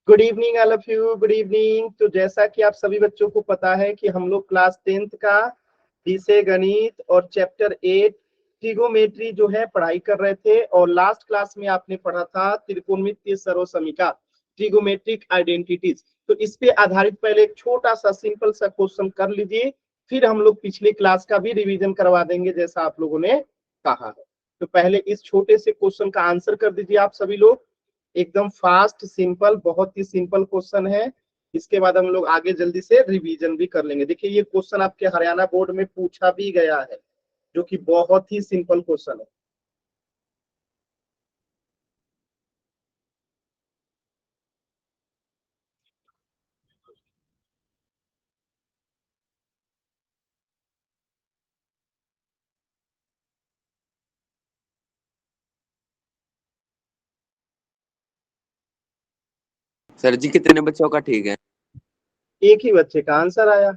Good evening all of you, good evening. तो जैसा कि आप सभी बच्चों को पता है कि हम लोग क्लास 10th का विषय गणित और चैप्टर 8 ट्रिगोमेट्री जो है पढ़ाई कर रहे थे। और लास्ट क्लास में आपने पढ़ा था त्रिकोणमितीय सर्वसमीका, ट्रिगोमेट्रिक आइडेंटिटीज। तो इस पे आधारित पहले एक छोटा सा सिंपल सा क्वेश्चन कर लीजिए, फिर हम लोग पिछले क्लास का भी रिवीजन करवा देंगे जैसा आप लोगों ने कहा है। तो पहले इस छोटे से क्वेश्चन का आंसर कर दीजिए आप सभी लोग, एकदम फास्ट सिंपल, बहुत ही सिंपल क्वेश्चन है। इसके बाद हम लोग आगे जल्दी से रिवीजन भी कर लेंगे। देखिए ये क्वेश्चन आपके हरियाणा बोर्ड में पूछा भी गया है, जो कि बहुत ही सिंपल क्वेश्चन है। सर जी कितने बच्चों का ठीक है? एक ही बच्चे का आंसर आया,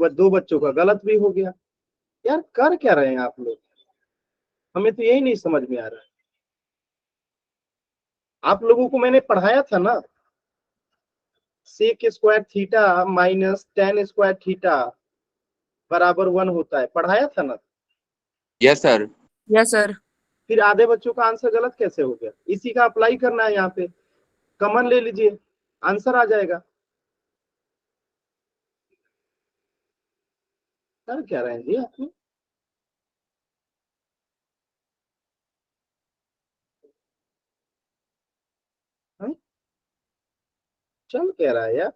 दो बच्चों का गलत भी हो गया। यार कर क्या रहे हैं आप लोग, हमें तो यही नहीं समझ में आ रहा है। आप लोगों को मैंने पढ़ाया था ना, sec square theta minus tan square theta बराबर 1 होता है, पढ़ाया था ना। Yes sir. Yes sir. फिर आधे बच्चों का आंसर गलत कैसे हो गया? इसी का अप्लाई करना है यहाँ पे, कॉमन ले लीजिए, आंसर आ जाएगा। कर क्या रहे हैं जी आप लोग? हाँ? चल क्या रहा है यार,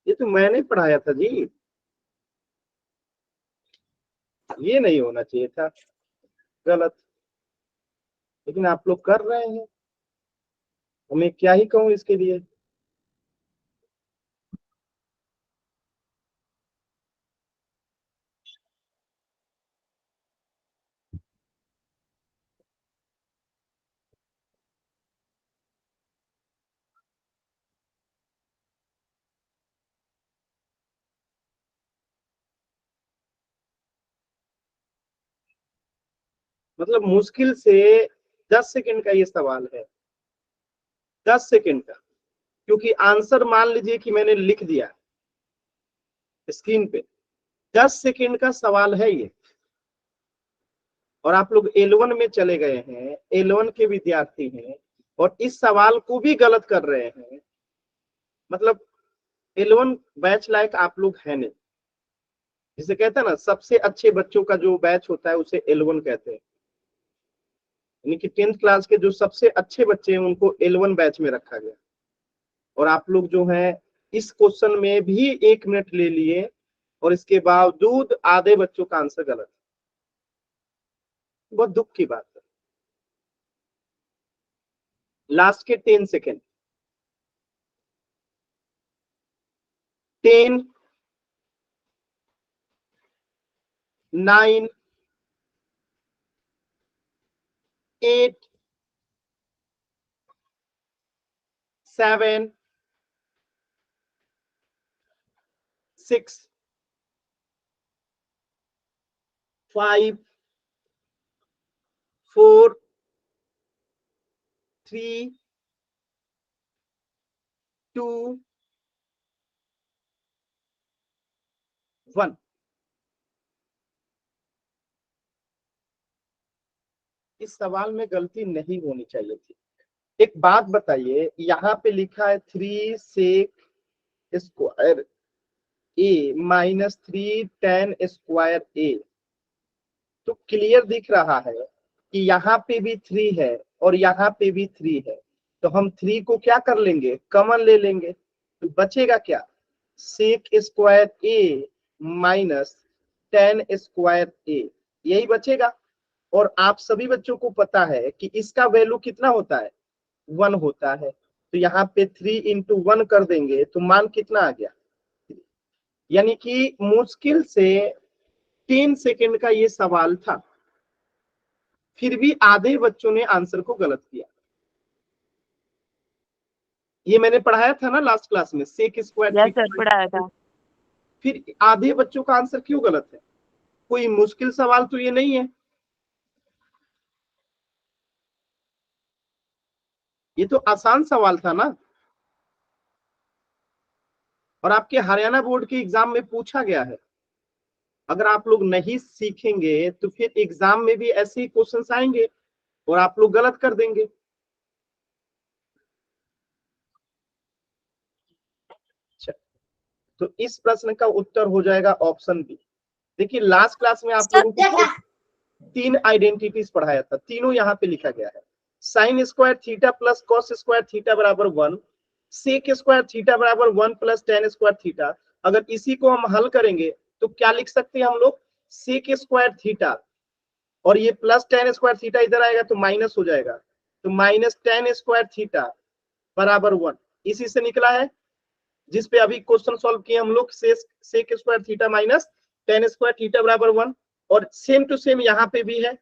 ये तो मैंने पढ़ाया था जी, ये नहीं होना चाहिए था गलत, लेकिन आप लोग कर रहे हैं, मैं क्या ही कहूँ इसके लिए। मतलब मुश्किल से 10 सेकंड का ये सवाल है, 10 सेकंड का, क्योंकि आंसर मान लीजिए कि मैंने लिख दिया स्क्रीन पे। 10 सेकंड का सवाल है ये, और आप लोग L1 में चले गए हैं, L1 के विद्यार्थी हैं और इस सवाल को भी गलत कर रहे हैं। मतलब L1 बैच लायक आप लोग हैं नहीं, जिसे कहते हैं ना सबसे अच्छे बच्चों का जो बैच होता है उसे L1 कहते हैं। यानी कि 10th क्लास के जो सबसे अच्छे बच्चे हैं उनको L1 बैच में रखा गया। और आप लोग जो हैं इस क्वेश्चन में भी 1 मिनट ले लिए और इसके बावजूद आधे बच्चों का आंसर गलत, बहुत दुख की बात है। लास्ट के 10 सेकेंड, 10, 9, 8, 7, 6, 5, 4, 3, 2, 1। इस सवाल में गलती नहीं होनी चाहिए थी। एक बात बताइए, यहाँ पे लिखा है 3 सेक स्क्वायर ए माइनस 3 टेन स्क्वायर ए, तो क्लियर दिख रहा है कि यहाँ पे भी 3 है और यहाँ पे भी 3 है। तो हम 3 को क्या कर लेंगे, कॉमन ले लेंगे, तो बचेगा क्या, सेक स्क्वायर ए माइनस टेन स्क्वायर ए, यही बचेगा। और आप सभी बच्चों को पता है कि इसका वैल्यू कितना होता है, 1 होता है। तो यहाँ पे 3 इंटू 1 कर देंगे तो मान कितना आ गया। यानी कि मुश्किल से 3 सेकंड का ये सवाल था, फिर भी आधे बच्चों ने आंसर को गलत किया। ये मैंने पढ़ाया था ना लास्ट क्लास में, सेक स्क्वायर यस सर, पढ़ाया था। फिर आधे बच्चों का आंसर क्यों गलत है? कोई मुश्किल सवाल तो ये नहीं है। ये तो आसान सवाल था ना, और आपके हरियाणा बोर्ड के एग्जाम में पूछा गया है। अगर आप लोग नहीं सीखेंगे तो फिर एग्जाम में भी ऐसे ही क्वेश्चंस आएंगे और आप लोग गलत कर देंगे। अच्छा, तो इस प्रश्न का उत्तर हो जाएगा ऑप्शन बी। देखिए लास्ट क्लास में आप लोगों को 3 आइडेंटिटीज पढ़ाया था, तीनों यहाँ पे लिखा गया है। Sine square theta plus cos square theta बराबर 1, सेक स्क्वायर थीटा बराबर 1 प्लस टेन स्क्वायर थीटा। अगर इसी को हम हल करेंगे तो क्या लिख सकते हैं हम लोग, सेक स्क्वायर थीटा और ये प्लस टेन स्क्वायर थीटा इधर आएगा तो माइनस हो जाएगा, तो माइनस टेन स्क्वायर थीटा बराबर 1। इसी से निकला है जिस पे अभी क्वेश्चन सॉल्व किए हम लोग, sec square theta minus tan square theta बराबर 1। और सेम टू सेम यहाँ पे भी है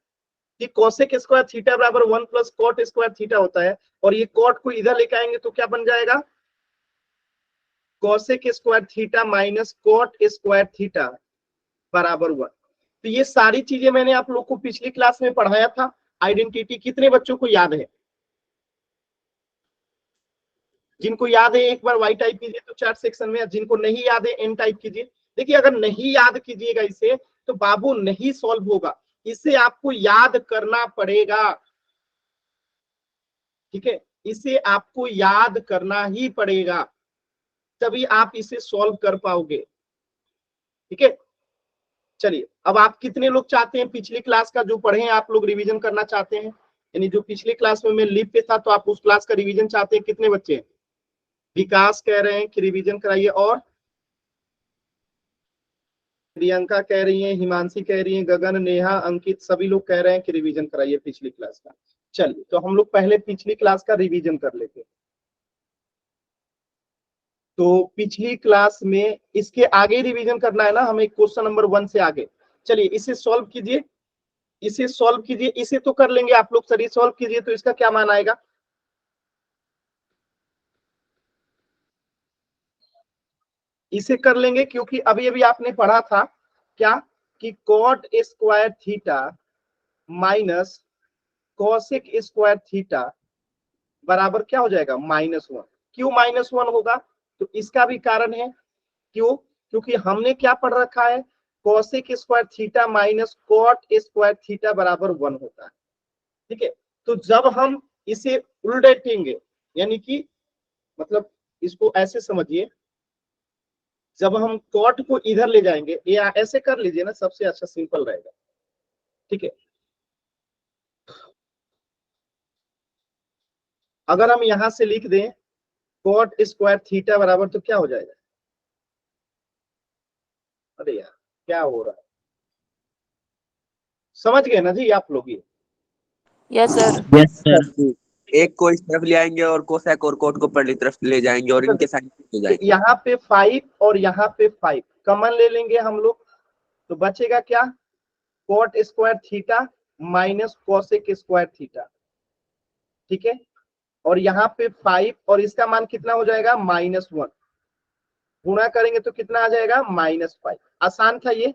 कि कोसेक स्क्वायर थीटा बराबर 1 प्लस कॉट स्क्वायर थीटा होता है, और ये कॉट को इधर लेके आएंगे तो क्या बन जाएगा, cosec square theta minus cot square theta बराबर 1। तो ये सारी चीजें मैंने आप लोग को पिछली क्लास में पढ़ाया था। आइडेंटिटी कितने बच्चों को याद है? जिनको याद है एक बार वाई टाइप कीजिए तो चैट सेक्शन में, जिनको नहीं याद है एन टाइप कीजिए। देखिए अगर नहीं याद कीजिएगा इसे तो बाबू नहीं सॉल्व होगा, इसे आपको याद करना पड़ेगा। ठीक है, इसे आपको याद करना ही पड़ेगा, तभी आप इसे सॉल्व कर पाओगे। ठीक है, चलिए अब आप कितने लोग चाहते हैं पिछली क्लास का जो पढ़े हैं आप लोग रिवीजन करना चाहते हैं? यानी जो पिछली क्लास में मैं लीव पे था तो आप उस क्लास का रिवीजन चाहते हैं? कितने बच्चे हैं? विकास कह रहे हैं कि रिवीजन कराइए, और प्रियंका कह रही है, हिमांशी कह रही है, गगन, नेहा, अंकित, सभी लोग कह रहे हैं कि रिवीजन कराइए पिछली क्लास का। चलिए तो हम लोग पहले पिछली क्लास का रिवीजन कर लेते हैं। तो पिछली क्लास में इसके आगे रिवीजन करना है ना हमें, क्वेश्चन नंबर 1 से आगे। चलिए इसे सॉल्व कीजिए, इसे सॉल्व कीजिए, इसे तो कर लेंगे आप लोग सर, ये सॉल्व कीजिए तो इसका क्या मान आएगा? इसे कर लेंगे क्योंकि अभी अभी आपने पढ़ा था क्या कि cot square theta minus cosec square theta बराबर क्या हो जाएगा, -1। क्यों -1 होगा? तो इसका भी कारण है। क्यों? क्योंकि हमने क्या पढ़ रखा है, cosec square theta minus cot square theta बराबर 1 होता है। ठीक है, तो जब हम इसे उल्टेंगे, यानी कि मतलब इसको ऐसे समझिए, जब हम कॉट को इधर ले जाएंगे, या ऐसे कर लीजिए ना, सबसे अच्छा सिंपल रहेगा। ठीक है, अगर हम यहां से लिख दें कॉट स्क्वायर थीटा बराबर, तो क्या हो जाएगा? अरे यार क्या हो रहा है, समझ गए ना जी आप लोग? ये यस सर। Yes sir. एक को इस तरफ ले आएंगे और कोसेक और कोट को पहली तरफ ले जाएंगे और इनके साइन हो जाएंगे। यहाँ पे 5 और यहाँ पे 5 कॉमन ले लेंगे हम लोग, तो बचेगा क्या, cot square theta minus cosec square theta. ठीक है, और यहाँ पे 5 और इसका मान कितना हो जाएगा, -1। गुणा करेंगे तो कितना आ जाएगा, -5। आसान था ये,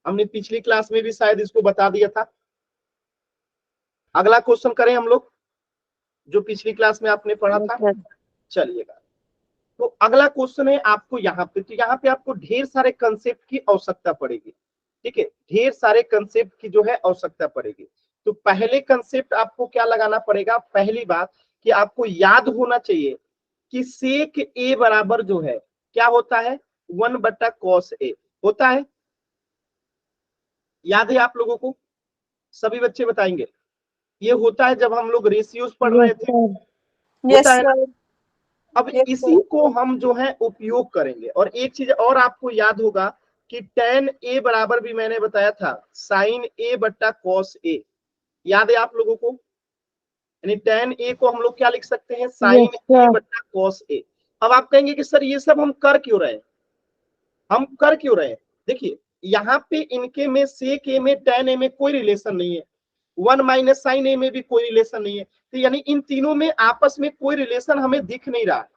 हमने पिछली क्लास में भी शायद इसको बता दिया था। अगला क्वेश्चन करें हम लोग जो पिछली क्लास में आपने पढ़ा था। चलिएगा, तो अगला क्वेश्चन है आपको यहाँ पे, तो यहाँ पे आपको ढेर सारे कंसेप्ट की आवश्यकता पड़ेगी। ठीक है, ढेर सारे कंसेप्ट की जो है आवश्यकता पड़ेगी। तो पहले कंसेप्ट आपको क्या लगाना पड़ेगा, पहली बात कि आपको याद होना चाहिए कि सेक ए बराबर जो है क्या होता है, 1/cos ए होता है। याद है आप लोगों को? सभी बच्चे बताएंगे। ये होता है जब हम लोग रेशियोज पढ़ रहे थे, होता है ना। अब इसी को हम जो है उपयोग करेंगे। और एक चीज और आपको याद होगा कि tan a बराबर भी मैंने बताया था sin a/cos a। याद है आप लोगों को? यानी tan a को हम लोग क्या लिख सकते हैं, sin a/cos a। अब आप कहेंगे कि सर ये सब हम कर क्यों रहे हैं, हम कर क्यों रहे हैं? देखिए यहाँ पे इनके में sec a में tan a में कोई रिलेशन नहीं है, 1 माइनस साइन ए में भी कोई रिलेशन नहीं है, तो यानी इन तीनों में आपस में कोई रिलेशन हमें दिख नहीं रहा।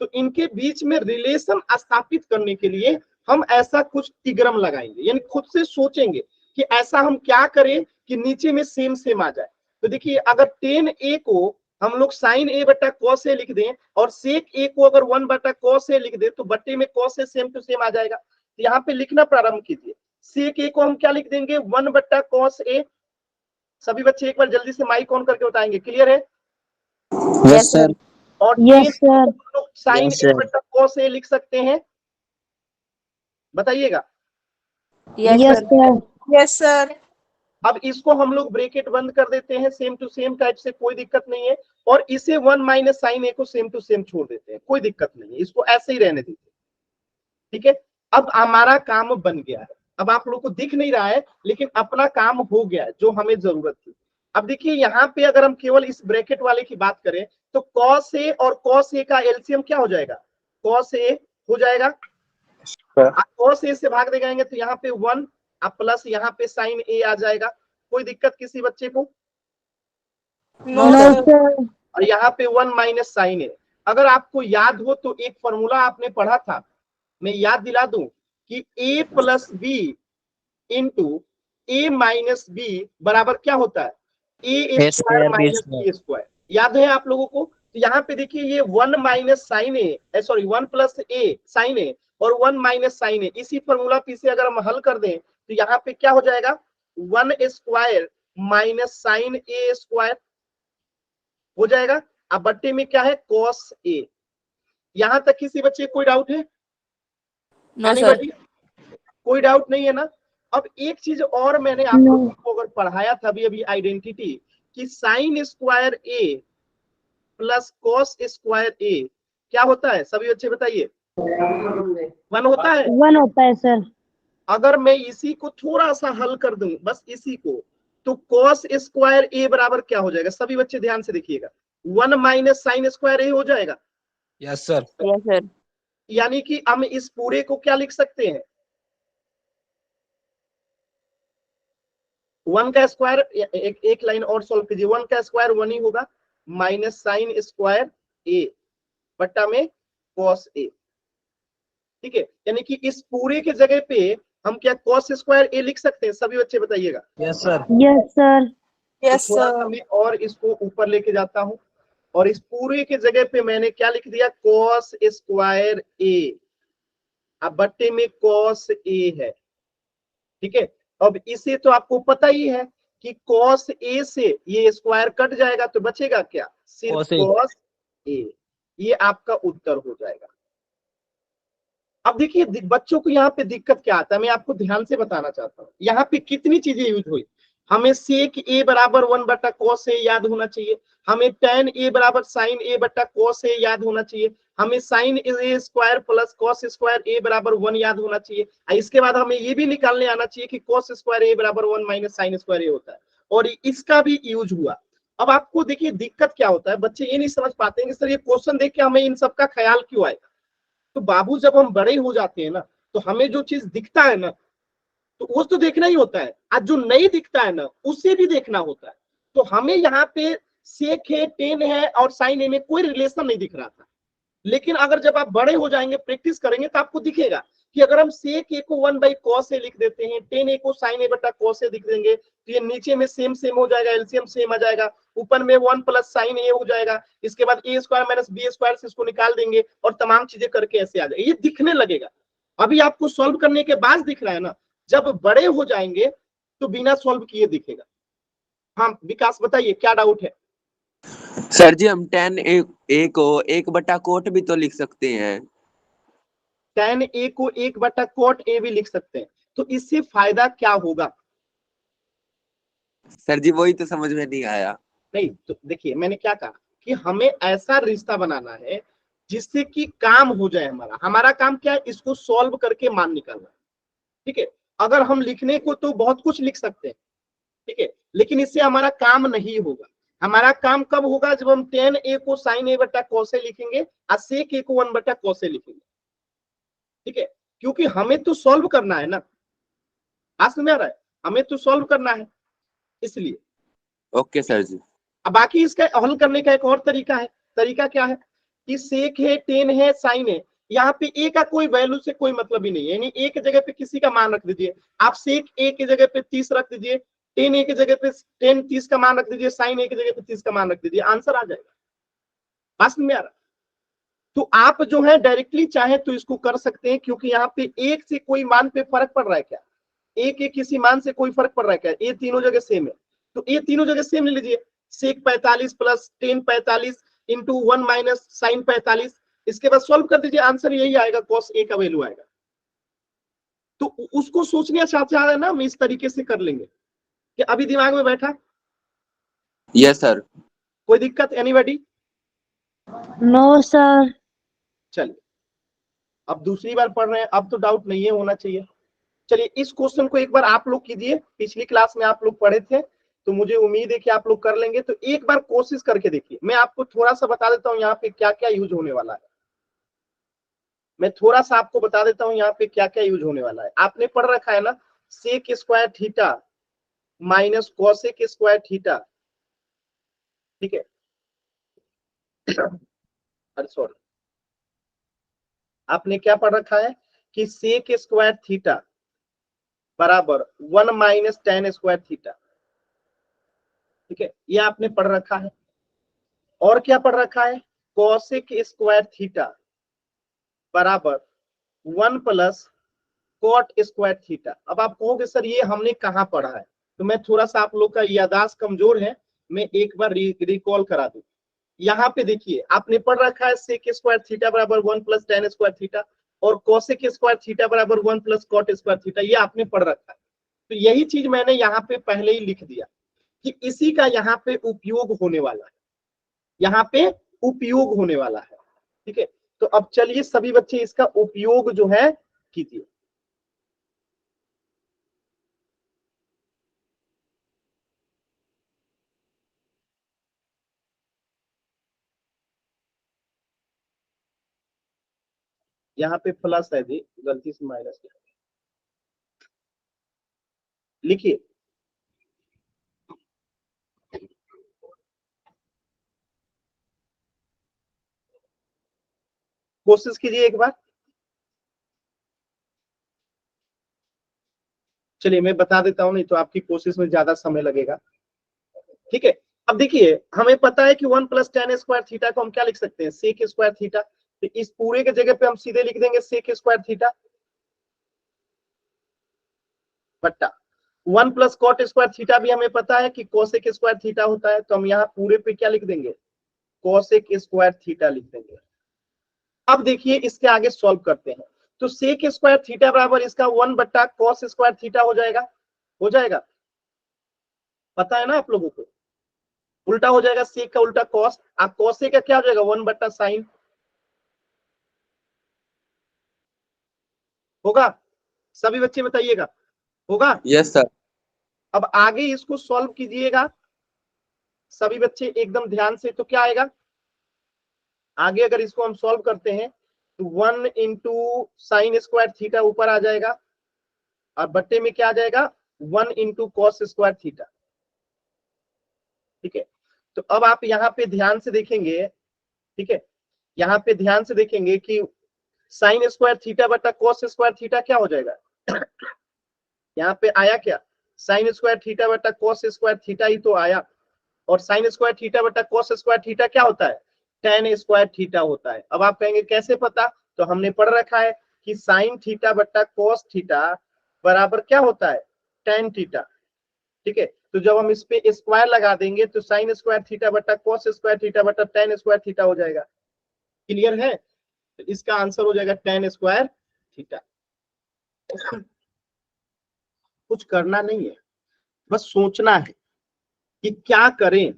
तो इनके बीच में रिलेशन स्थापित करने के लिए हम ऐसा कुछ तिग्रम लगाएंगे, यानी खुद से सोचेंगे कि ऐसा हम क्या करें कि नीचे में सेम सेम आ जाए। तो देखिए अगर tan a को हम लोग साइन ए बटा कॉस ए लिख दें और सेक ए को अगर 1 बटा कॉस ए लिख दें तो बट्टे में cos A same to same आ जाएगा। तो यहाँ पे लिखना प्रारंभ कीजिए। सेक ए को हम क्या लिख देंगे 1 बटा कॉस ए। सभी बच्चे एक बार जल्दी से माइक ऑन करके बताएंगे, क्लियर है? Yes sir. और Yes, sir. हम लोग साइन Yes, ए sir. बटा कॉस ए लिख सकते हैं, बताइएगा। Yes, Yes, sir. sir. Yes, sir. अब इसको हम लोग ब्रैकेट बंद कर देते हैं, सेम टू सेम टाइप से, कोई दिक्कत नहीं है। और इसे 1 माइनस साइन ए को सेम टू सेम छोड़ देते हैं, कोई दिक्कत नहीं है, इसको ऐसे ही रहने देते हैं। ठीक है, अब हमारा काम बन गया है। अब आप लोग को दिख नहीं रहा है लेकिन अपना काम हो गया है जो हमें जरूरत थी। अब देखिए यहाँ पे अगर हम केवल इस ब्रैकेट वाले की बात करें तो कॉस ए और कॉस ए का एलसीएम क्या हो जाएगा? कॉस ए हो जाएगा, कॉस ए से भाग दे जाएंगे तो यहाँ पे 1 अब प्लस यहाँ पे साइन ए आ जाएगा। कोई दिक्कत किसी बच्चे को? No, No, sir. sir. और यहाँ पे 1 माइनस साइन ए। अगर आपको याद हो तो एक फॉर्मूला आपने पढ़ा था, मैं याद दिला दूं कि a plus B into A minus B बराबर क्या होता है? A square minus B square. याद है आप लोगों को? तो यहाँ पे देखिए ये 1 माइनस साइन ए, सॉरी 1 प्लस ए साइन ए और 1 माइनस साइन ए, इसी फॉर्मूला पी से अगर हम हल कर दें तो यहाँ पे क्या हो जाएगा? 1 स्क्वायर माइनस साइन ए स्क्वायर हो जाएगा। अब बट्टे में क्या है? Cos A. यहां तक किसी बच्चे कोई डाउट है? No, sir. Anybody? कोई डाउट नहीं है ना? अब एक चीज और मैंने आप लोगों को अगर पढ़ाया था अभी आइडेंटिटी कि साइन स्क्वायर ए प्लस कॉस स्क्वायर ए क्या होता है? सभी बच्चे बताइए। 1 होता है। 1 होता है सर। अगर मैं इसी को थोड़ा सा हल कर दूं, बस इसी को, तो कॉस स्क्वायर ए बराबर क्या हो जाएगा? सभी बच्चे ध्यान से देखिएगा, 1 माइनस साइन स्क्वायर ए हो जाएगा। Yes sir. Yes, sir. यानी कि हम इस पूरे को क्या लिख सकते हैं? 1 का स्क्वायर, एक लाइन और सॉल्व कीजिए, 1 का स्क्वायर 1 ही होगा, माइनस साइन स्क्वायर ए बट्टा में कॉस ए। ठीक है, यानी कि इस पूरे के जगह पे हम क्या कॉस स्क्वायर ए लिख सकते हैं? सभी बच्चे बताइएगा। Yes sir. Yes, sir. Yes, तो थोड़ा सा sir. मैं और इसको ऊपर लेके जाता हूं और इस पूरे के जगह पे मैंने क्या लिख दिया? कॉस स्क्वायर ए। अब बट्टे में कॉस ए है। ठीक है, अब इसे तो आपको पता ही है कि कॉस ए से ये स्क्वायर कट जाएगा तो बचेगा क्या? सिर्फ कॉस ए। ये आपका उत्तर हो जाएगा। अब देखिए बच्चों को यहाँ पे दिक्कत क्या आता है, मैं आपको ध्यान से बताना चाहता हूँ। यहाँ पे कितनी चीजें यूज हुई। हमें सेक ए बराबर 1 बटा कॉस ए याद होना चाहिए, हमें tan ए बराबर साइन ए बटा कॉस ए याद होना चाहिए, हमें साइन ए स्क्वायर प्लस कॉस स्क्वायर ए बराबर 1 याद होना चाहिए। इसके बाद हमें ये भी निकालने आना चाहिए कि कॉस स्क्वायर ए बराबर 1 माइनस साइन स्क्वायर ए होता है, और इसका भी यूज हुआ। अब आपको देखिए दिक्कत क्या होता है, बच्चे ये नहीं समझ पाते हैं कि सर ये क्वेश्चन देख के हमें इन सब का ख्याल क्यों आएगा। तो बाबू जब हम बड़े हो जाते हैं ना तो हमें जो चीज दिखता है ना तो वो तो देखना ही होता है, आज जो नहीं दिखता है ना उसे भी देखना होता है। तो हमें यहाँ पे सेक है, टेन है और साइन ए में कोई रिलेशन नहीं दिख रहा था, लेकिन अगर जब आप बड़े हो जाएंगे, प्रैक्टिस करेंगे तो आपको दिखेगा कि अगर हम सेक ए को 1 बाई कॉस ए लिख देते हैं, टेन ए को साइन ए बटा कॉस ए लिख देंगे तो ये नीचे में सेम सेम हो जाएगा, एलसीएम सेम आ जाएगा, ऊपर में 1 प्लस साइन ए हो जाएगा, इसके बाद ए स्क्वायर माइनस बी स्क्वायर से इसको निकाल देंगे और तमाम चीजें करके ऐसे आ जाएगा, ये दिखने लगेगा। अभी आपको सॉल्व करने के बाद दिख रहा है ना, जब बड़े हो जाएंगे तो बिना सॉल्व किए दिखेगा। हाँ विकास बताइए क्या डाउट है? सर जी हम tan ए को 1 बटा कोट भी तो लिख सकते हैं। tan ए को 1 बटा कोट ए भी लिख सकते हैं, तो इससे फायदा क्या होगा? सर जी वही तो समझ में नहीं आया। नहीं तो देखिए मैंने क्या कहा कि हमें ऐसा रिश्ता बनाना है जिससे कि काम हो जाए। हमारा काम क्या है? इसको सॉल्व करके मान निकालना। ठीक है, अगर हम लिखने को तो बहुत कुछ लिख सकते हैं, ठीक है, लेकिन इससे हमारा काम नहीं होगा। हमारा काम कब होगा? जब हम tan ए को साइन ए बटा कॉस ए लिखेंगे और सेक ए को 1 बटा कॉस ए लिखेंगे। ठीक है, क्योंकि हमें तो सॉल्व करना है ना, समझ में आ रहा है? हमें तो सॉल्व करना है इसलिए। ओके सर जी। अब बाकी इसका हल करने का एक और तरीका है। तरीका क्या है कि सेक है, टेन है, साइन है, यहाँ पे ए का कोई वैल्यू से कोई मतलब ही नहीं है, यानी ए की जगह पे किसी का मान रख दीजिए। आप सेक ए की जगह पे 30 रख दीजिए, टेन ए की जगह पे टेन 30 का मान रख दीजिए, साइन ए की जगह पे 30 का मान रख दीजिए, आंसर आ जाएगा। बात में आ रहा। तो आप जो है डायरेक्टली चाहे तो इसको कर सकते हैं, क्योंकि यहाँ पे एक से कोई मान पे फर्क पड़ रहा है क्या? एक एक किसी मान से कोई फर्क पड़ रहा है क्या? ये तीनों जगह सेम है, तो ये तीनों जगह सेम ले लीजिए। Sec 45 plus tan 45 into 1 minus sine 45, इसके बाद सॉल्व कर दीजिए, आंसर यही आएगा, कॉस ए का वैल्यू आएगा। तो उसको सोचने चाहते हैं ना, हम इस तरीके से कर लेंगे। कि अभी दिमाग में बैठा? Yes sir. कोई दिक्कत एनीबॉडी? No sir. चलिए अब दूसरी बार पढ़ रहे हैं, अब तो डाउट नहीं है होना चाहिए। चलिए इस क्वेश्चन को एक बार आप लोग कीजिए, पिछली क्लास में आप लोग पढ़े थे, तो मुझे उम्मीद है कि आप लोग कर लेंगे। तो एक बार कोशिश करके देखिए। मैं आपको थोड़ा सा बता देता हूँ यहाँ पे क्या क्या यूज होने वाला है। मैं थोड़ा सा आपको बता देता हूँ यहाँ पे क्या क्या यूज होने वाला है। आपने पढ़ रखा है ना, sec square theta minus cosec square theta, ठीक है? अरे सॉरी, आपने क्या पढ़ रखा है कि सेक स्क्वायर थीटा बराबर 1 माइनस टेन स्क्वायर थीटा, ठीक है? ये आपने पढ़ रखा है। और क्या पढ़ रखा है? कॉसेक स्क्वायर थीटा बराबर 1 प्लस कॉट स्क्वायर थीटा। अब आप कहोगे सर ये हमने कहाँ पढ़ा है? तो मैं थोड़ा सा, आप लोग का याददाश्त कमजोर है, मैं एक बार रिकॉल करा दूं। यहाँ पे देखिए आपने पढ़ रखा है सेक स्क्वायर थीटा बराबर 1 प्लस टेन स्क्वायर थीटा और कॉसेक स्क्वायर थीटा बराबर 1 प्लस कॉट स्क्वायर थीटा, ये आपने पढ़ रखा है। तो यही चीज मैंने यहाँ पे पहले ही लिख दिया कि इसी का यहाँ पे उपयोग होने वाला है, यहाँ पे उपयोग होने वाला है, ठीक है? तो अब चलिए सभी बच्चे इसका उपयोग जो है कीजिए। यहाँ पे प्लस है जी, गलती से माइनस लिखिए। कोशिश कीजिए एक बार। चलिए मैं बता देता हूं, नहीं तो आपकी कोशिश में ज्यादा समय लगेगा, ठीक है? अब देखिए हमें पता है कि 1 प्लस टेन स्क्वायर थीटा को हम क्या लिख सकते हैं? Sec square theta. तो इस पूरे के जगह पे हम सीधे लिख देंगे सेक स्क्वायर थीटा बट्टा 1 प्लस कॉट स्क्वायर थीटा भी हमें पता है कि कोसेक स्क्वायर थीटा होता है, तो हम यहाँ पूरे पे क्या लिख देंगे? कोसेक स्क्वायर थीटा लिख देंगे। अब देखिए इसके आगे सॉल्व करते हैं। तो सेक स्क्वायर थीटा बराबर इसका 1 बट्टा कॉस स्क्वायर थीटा हो जाएगा, हो जाएगा, पता है ना आप लोगों को? उल्टा हो जाएगा, सेक का उल्टा कॉस, आप कॉसे का क्या हो जाएगा? 1 बट्टा साइन, होगा? सभी बच्चे बताइएगा, होगा? Yes sir. अब आगे इसको सॉल्व कीजिएगा सभी बच्चे एकदम ध्यान से। तो क्या आएगा आगे? अगर इसको हम सॉल्व करते हैं तो 1 इंटू साइन स्क्वायर थीटा ऊपर आ जाएगा और बट्टे में क्या आ जाएगा? 1 इंटू कॉस स्क्वायर थीटा, ठीक है? तो अब आप यहाँ पे ध्यान से देखेंगे, ठीक है? यहाँ पे ध्यान से देखेंगे कि साइन स्क्वायर थीटा बटा कॉस स्क्वायर थीटा क्या हो जाएगा? यहाँ पे आया क्या? साइन स्क्वायर थीटा बटा कॉस स्क्वायर थीटा ही तो आया, और साइन स्क्वायर थीटा बटा कॉस स्क्वायर थीटा क्या होता है? टेन स्क्वायर थीटा होता है। अब आप कहेंगे कैसे पता? तो हमने पढ़ रखा है कि साइन थीटा बटा कॉस थीटा बराबर क्या होता है? टेन थीटा, ठीक है? तो जब हम इस पे स्क्वायर लगा देंगे तो साइन स्क्वायर थीटा बटा कॉस स्क्वायर थीटा बटा टेन स्क्वायर थीटा हो जाएगा। क्लियर है? तो इसका आंसर हो जाएगा टेन स्क्वायर थीटा। कुछ करना नहीं है, बस सोचना है कि क्या करें।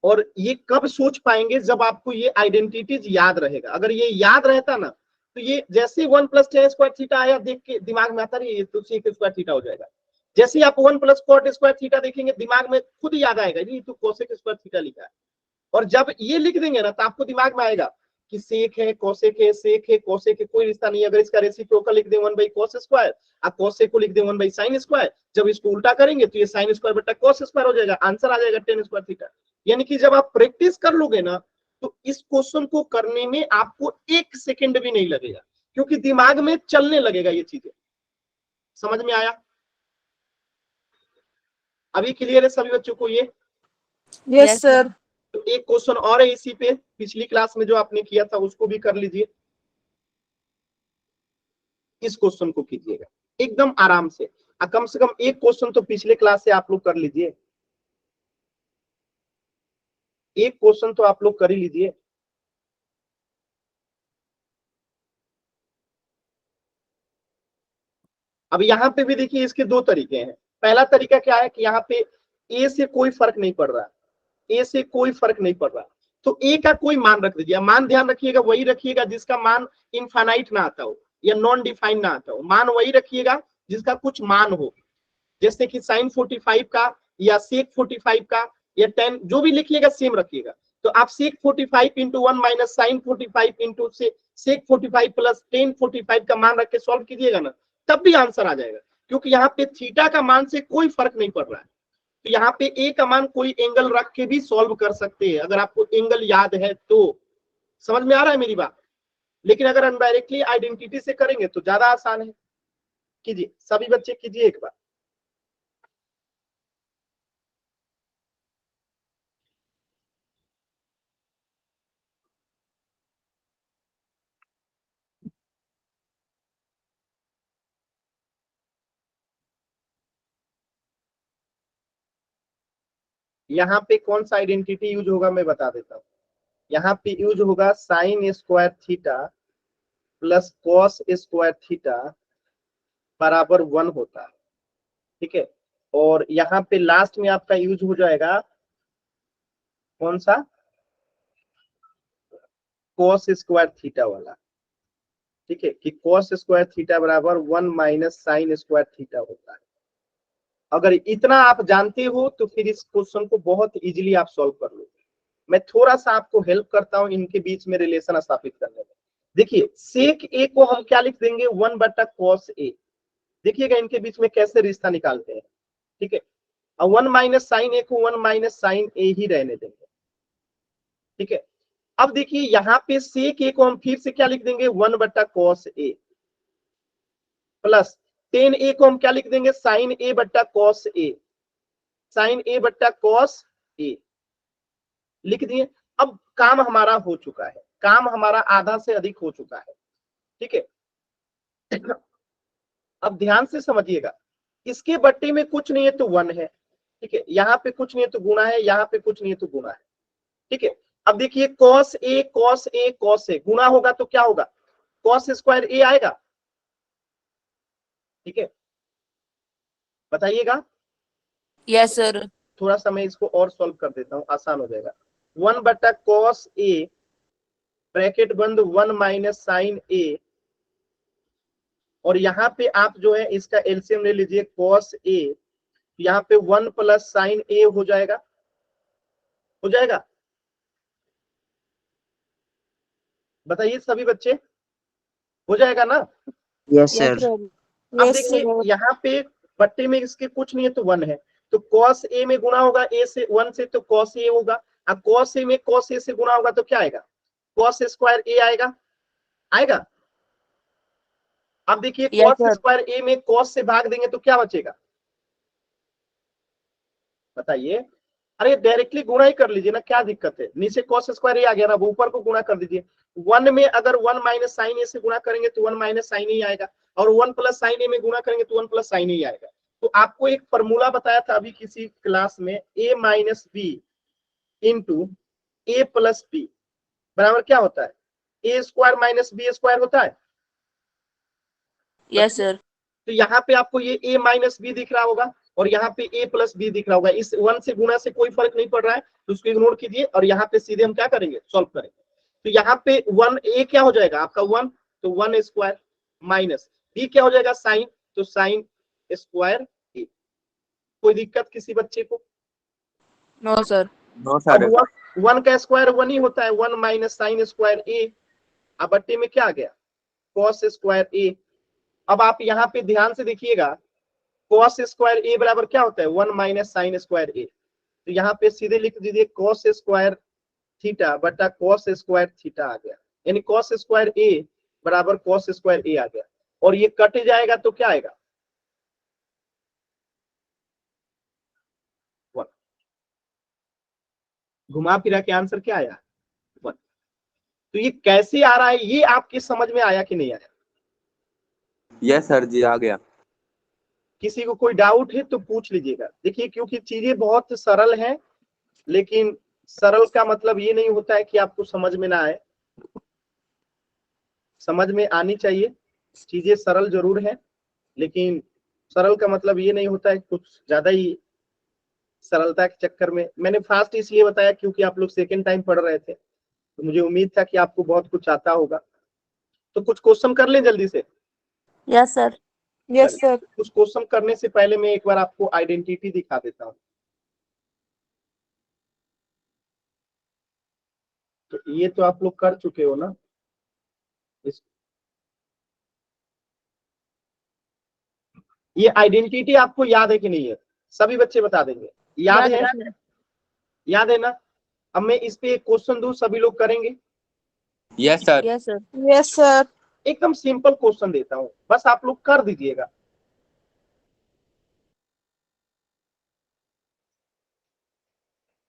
और ये कब सोच पाएंगे? जब आपको ये आइडेंटिटीज याद रहेगा। अगर ये याद रहता ना, तो ये जैसे 1 प्लस टेन स्क्वायर थीटा आया देख के दिमाग में आता रही, ये तो सेक स्क्वायर थीटा हो जाएगा। जैसे ही आप 1 प्लस कॉट स्क्वायर थीटा देखेंगे दिमाग में खुद याद आएगा, ये तो कोसेक स्क्वायर थीटा लिखा है। और जब ये लिख देंगे ना तो आपको दिमाग में आएगा कि सेक है, कोसेक है, सेक है, कोसेक है, कोई रिश्ता नहीं। अगर इसका रेसिप्रोकल लिख दे 1 बाई कॉस स्क्वायर, आप कोसेक को लिख दे 1 बाई साइन स्क्वायर, जब इसको उल्टा करेंगे तो ये साइन स्क्वायर बटा कॉस स्क्वायर हो जाएगा, आंसर आ जाएगा टेन स्क्वायर थीटा। यानी कि जब आप प्रैक्टिस कर लोगे ना तो इस क्वेश्चन को करने में आपको 1 सेकंड भी नहीं लगेगा, क्योंकि दिमाग में चलने लगेगा ये चीजें। समझ में आया? अभी क्लियर है सभी बच्चों को ये? Yes sir. तो एक क्वेश्चन और है इसी पे, पिछली क्लास में जो आपने किया था उसको भी कर लीजिए। इस क्वेश्चन को कीजिएगा एकदम आराम से, कम से कम एक क्वेश्चन तो पिछले क्लास से आप लोग कर लीजिए, एक क्वेश्चन तो आप लोग कर ही लीजिए। अब यहाँ पे भी देखिए इसके दो तरीके हैं। पहला तरीका क्या है कि यहाँ पे ए से कोई फर्क नहीं पड़ रहा, ए से कोई फर्क नहीं पड़ रहा, तो ए का कोई मान रख दीजिए। मान ध्यान रखिएगा वही रखिएगा जिसका मान इनफाइनाइट ना आता हो या नॉन डिफाइन ना आता हो, मान वही रखिएगा जिसका कुछ मान हो, जैसे कि साइन 45 का या सेक 45 का या 10, जो भी लिखिएगा सेम रखिएगा। तो आप sec 45 into 1 minus sine 45 into sec 45 plus tan 45 का मान रख के सॉल्व कीजिएगा ना, तब भी आंसर आ जाएगा, क्योंकि यहाँ पे थीटा का मान से कोई फर्क नहीं पड़ रहा है। तो यहाँ पे ए का मान कोई एंगल रख के भी सॉल्व कर सकते हैं, अगर आपको एंगल याद है तो। समझ में आ रहा है मेरी बात? लेकिन अगर हम डायरेक्टली आइडेंटिटी से करेंगे तो ज्यादा आसान है। कीजिए सभी बच्चे, कीजिए एक बार। यहाँ पे कौन सा आइडेंटिटी यूज होगा मैं बता देता हूँ। यहाँ पे यूज होगा sine square theta plus cos square theta बराबर 1 होता है, ठीक है। और यहाँ पे लास्ट में आपका यूज हो जाएगा कौन सा, कॉस स्क्वायर थीटा वाला, ठीक है, कि कॉस स्क्वायर थीटा बराबर 1 माइनस साइन स्क्वायर थीटा होता है। अगर इतना आप जानते हो तो फिर इस क्वेश्चन को बहुत इजीली आप सॉल्व कर लो। मैं थोड़ा सा आपको हेल्प करता हूं इनके बीच में रिलेशन स्थापित करने में। देखिए सेक ए को हम क्या लिख देंगे, 1 बटा कॉस ए। देखिएगा इनके बीच में कैसे रिश्ता निकालते हैं, ठीक है। और 1 माइनस साइन ए को 1 माइनस साइन ए ही रहने देंगे, ठीक है। अब देखिए यहाँ पे सेक ए को हम फिर से क्या लिख देंगे, 1 बटा कॉस ए प्लस टेन ए को हम क्या लिख देंगे, साइन ए बट्टा कॉस ए, साइन ए बट्टा कॉस ए लिख दिए। अब काम हमारा हो चुका है, काम हमारा आधा से अधिक हो चुका है, ठीक है। अब ध्यान से समझिएगा, इसके बट्टे में कुछ नहीं है तो 1 है, ठीक है। यहाँ पे कुछ नहीं है तो गुणा है, यहाँ पे कुछ नहीं है तो गुणा है, ठीक है। अब देखिए cos A cos A cos A गुणा होगा तो क्या होगा, कॉस स्क्वायर ए आएगा, ठीक है। बताइएगा। Yes sir. थोड़ा सा मैं इसको और सॉल्व कर देता हूँ, आसान हो जाएगा। 1 बटा कॉस ए ब्रैकेट बंद 1 माइनस साइन ए, और यहाँ पे आप जो है इसका एलसीएम ले लीजिए कॉस ए, यहाँ पे 1 प्लस साइन ए हो जाएगा, हो जाएगा। बताइए सभी बच्चे, हो जाएगा ना? Yes sir. अब देखिए यहाँ पे बट्टे में इसके कुछ नहीं है तो 1 है, तो कॉस ए में गुणा होगा ए से 1 से, तो कॉस ए होगा। अब कॉस ए में कॉस ए से गुणा होगा तो क्या आएगा, कॉस स्क्वायर ए आएगा, आएगा। अब देखिए कॉस स्क्वायर ए में कॉस से भाग देंगे तो क्या बचेगा, बताइए। अरे डायरेक्टली गुणा ही कर लीजिए ना, क्या दिक्कत है, नीचे कॉस स्क्वायर ए आ गया ना, वो ऊपर को गुणा कर दीजिए। 1 में अगर 1 माइनस साइन ए से गुणा करेंगे तो 1 माइनस साइन ए आएगा, और 1 प्लस साइन ए में गुणा करेंगे तो 1 प्लस साइन ए आएगा। तो आपको एक फॉर्मूला बताया था अभी किसी क्लास में, ए माइनस बी इंटू ए प्लस बी बराबर क्या होता है, A square minus B square होता है। Yes sir. तो यहाँ पे आपको ये a माइनस बी दिख रहा होगा और यहाँ पे a प्लस बी दिख रहा होगा। इस 1 से गुणा से कोई फर्क नहीं पड़ रहा है तो उसको इग्नोर कीजिए, और यहाँ पे सीधे हम क्या करेंगे, सॉल्व करेंगे। तो यहाँ पे 1 a क्या हो जाएगा आपका 1, तो 1 स्क्वायर माइनस b क्या हो जाएगा साइन, तो साइन स्क्वायर a। कोई दिक्कत किसी बच्चे को? No sir. No sir. 1 का स्क्वायर 1 ही होता है, 1 माइनस साइन स्क्वायर a। अब बट्टे में क्या आ गया, कॉस स्क्वायर a। अब आप यहाँ पे ध्यान से देखिएगा, कॉस स्क्वायर ए बराबर क्या होता है, 1 माइनस साइन स्क्वायर ए। तो यहाँ पे सीधे लिख दीजिए कॉस स्क्वायर थीटा बटा कॉस स्क्वायर थीटा आ गया, यानी कॉस स्क्वायर ए बराबर कॉस स्क्वायर ए आ गया, और ये कट जाएगा तो क्या आएगा, घुमा फिरा के आंसर क्या आया? 1। तो ये कैसे आ रहा है, ये आपके समझ में आया कि नहीं आया? यस सर जी, आ गया। किसी को कोई डाउट है तो पूछ लीजिएगा। देखिए, क्योंकि चीजें बहुत सरल हैं, लेकिन सरल का मतलब ये नहीं होता है कि आपको समझ में ना आए। समझ में आनी चाहिए, चीजें सरल जरूर है, लेकिन सरल का मतलब ये नहीं होता है कुछ ज्यादा ही सरलता के चक्कर में। मैंने फास्ट इसलिए बताया क्योंकि आप लोग सेकेंड टाइम पढ़ रहे थे, तो मुझे उम्मीद था कि आपको बहुत कुछ आता होगा। तो कुछ क्वेश्चन कर लें जल्दी से। Yes sir. Yes sir. कुछ क्वेश्चन करने से पहले मैं एक बार आपको आइडेंटिटी दिखा देता हूँ। तो ये तो आप लोग कर चुके हो ना। ये आइडेंटिटी आपको याद है कि नहीं है? सभी बच्चे बता देंगे। याद है? याद है ना? अब मैं इस पे एक क्वेश्चन दूं, सभी लोग करेंगे? Yes sir. Yes sir. Yes sir. एकदम सिंपल क्वेश्चन देता हूं, बस आप लोग कर दीजिएगा।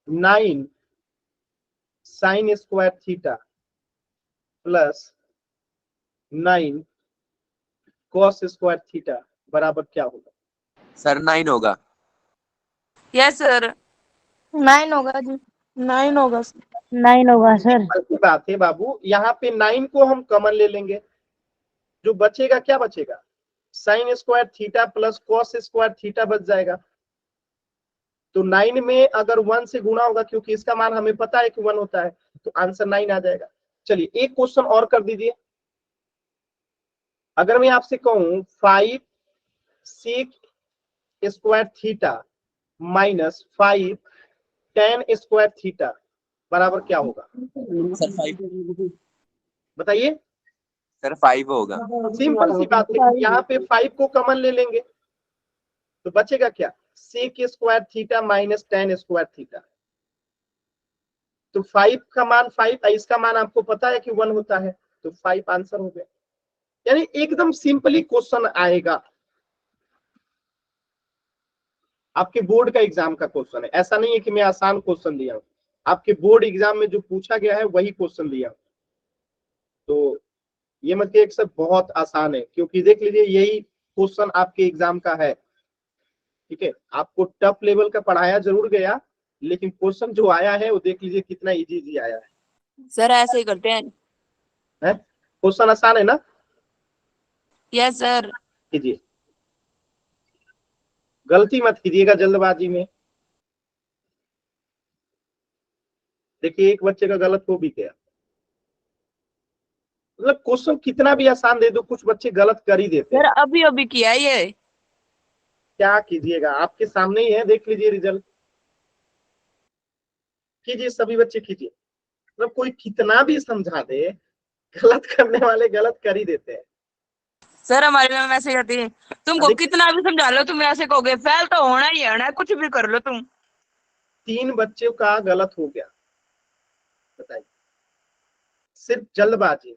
9 sine square theta plus 9 cos square theta बराबर क्या होगा? सर 9 होगा। Yes sir. 9 होगा जी। 9 होगा सर। 9 होगा सर। सिंपल सी बात है बाबू, यहाँ पे 9 को हम कॉमन ले लेंगे, जो बचेगा क्या बचेगा? Sine square theta plus cos square theta बच जाएगा। तो 9 में अगर 1 से गुणा होगा, क्योंकि इसका मान हमें पता है कि 1 होता है, तो आंसर 9 आ जाएगा। चलिए एक क्वेश्चन और कर दीजिए। अगर मैं आपसे कहूं 5 sec square theta minus 5 tan square theta बराबर क्या होगा? सर 5। बताइए। सर 5 होगा। सिंपल सी बात है, यहाँ पे 5 को कॉमन ले लेंगे, तो बचेगा क्या? Sec square theta minus tan square theta. तो 5 का मान 5, इसका मान आपको पता है कि 1 होता है, तो 5 आंसर हो गया। यानी एकदम सिंपली क्वेश्चन आएगा। आपके बोर्ड का एग्जाम का क्वेश्चन है, ऐसा नहीं है कि मैं आसान क्वेश्चन दिया हूं। आपके बोर्ड एग्जाम में जो पूछा गया है वही क्वेश्चन दिया। तो ये मत कि सर बहुत आसान है, क्योंकि देख लीजिए यही क्वेश्चन आपके एग्जाम का है। ठीक है, आपको टफ लेवल का पढ़ाया जरूर गया, लेकिन क्वेश्चन जो आया है वो देख लीजिए कितना इजी इजी आया सर ऐसे ही करते हैं। है। क्वेश्चन आसान है ना? Yes sir. कीजिए, गलती मत कीजिएगा जल्दबाजी में। देखिए एक बच्चे का गलत हो भी गया। मतलब क्वेश्चन कितना भी आसान दे दो, कुछ बच्चे गलत कर ही देते सर हैं। अभी अभी किया है ये। क्या कीजिएगा, आपके सामने ही है, देख लीजिए रिजल्ट। कीजिए, सभी बच्चे कीजिए। मतलब कोई कितना भी समझा दे, गलत करने वाले गलत कर ही देते हैं। सर हमारे में मैसेज आती है, तुमको देखिए कितना भी समझा लो तुम ऐसे कहोगे, फेल तो होना ही है ना, कुछ भी कर लो तुम। 3 बच्चों का गलत हो गया, बताइए, सिर्फ जल्दबाजी में।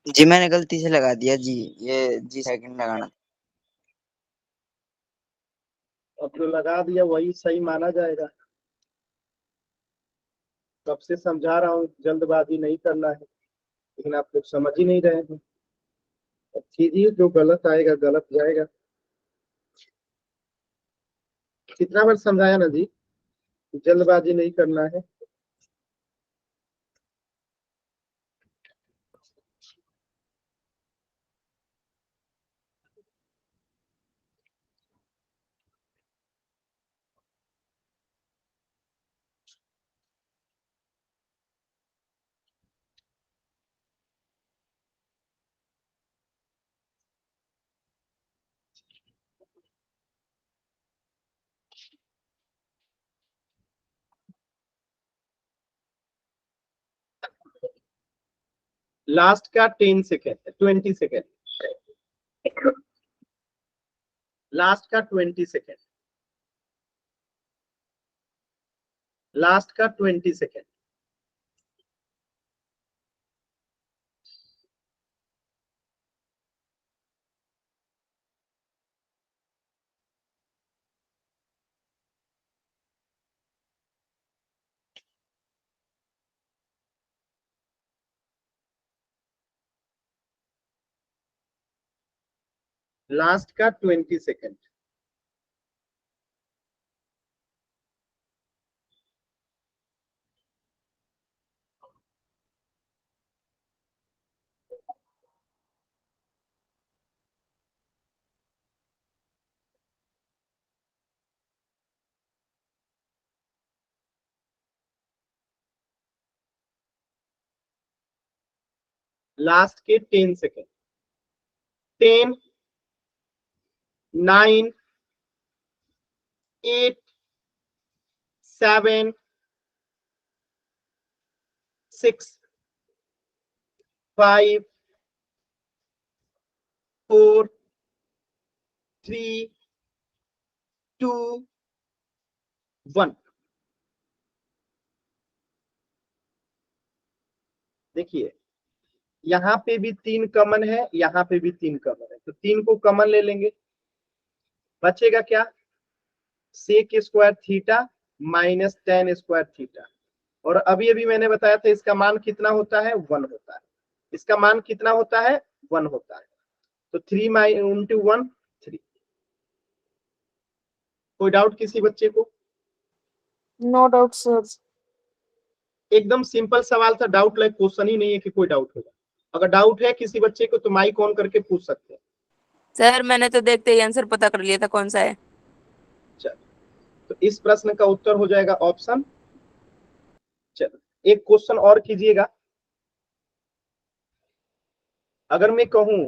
जी मैंने गलती से लगा दिया जी, ये जी सेकंड लगाना। अब जो लगा दिया वही सही माना जाएगा। कब से समझा रहा हूँ जल्दबाजी नहीं करना है, लेकिन आप लोग समझ ही नहीं रहे हैं। अब कीजिए, जो गलत आएगा गलत जाएगा। कितना बार समझाया ना जी, जल्दबाजी नहीं करना है। लास्ट का 10 सेकेंड, 20 सेकेंड, लास्ट का 20 सेकेंड, लास्ट का 20 सेकेंड। लास्ट का 20 सेकेंड। लास्ट के 10 सेकेंड। 10, 9, 8, 7, 6, 5, 4, 3, 2, 1। देखिए यहाँ पे भी 3 कॉमन है, यहाँ पे भी 3 कॉमन है, तो 3 को कॉमन ले लेंगे, बचेगा क्या? Sec square theta minus tan square theta. और अभी अभी मैंने बताया था इसका मान कितना होता है? 1 होता है। इसका मान कितना होता है? 1 होता है। तो 3 इंटू 1 3। कोई डाउट किसी बच्चे को? No doubt sir. एकदम सिंपल सवाल था, डाउट लाइक क्वेश्चन ही नहीं है कि कोई डाउट होगा। अगर डाउट है किसी बच्चे को तो माइक ऑन करके पूछ सकते हैं। सर मैंने तो देखते ही आंसर पता कर लिया था कौन सा है। चलो, तो इस प्रश्न का उत्तर हो जाएगा ऑप्शन। चलो एक क्वेश्चन और कीजिएगा। अगर मैं कहूं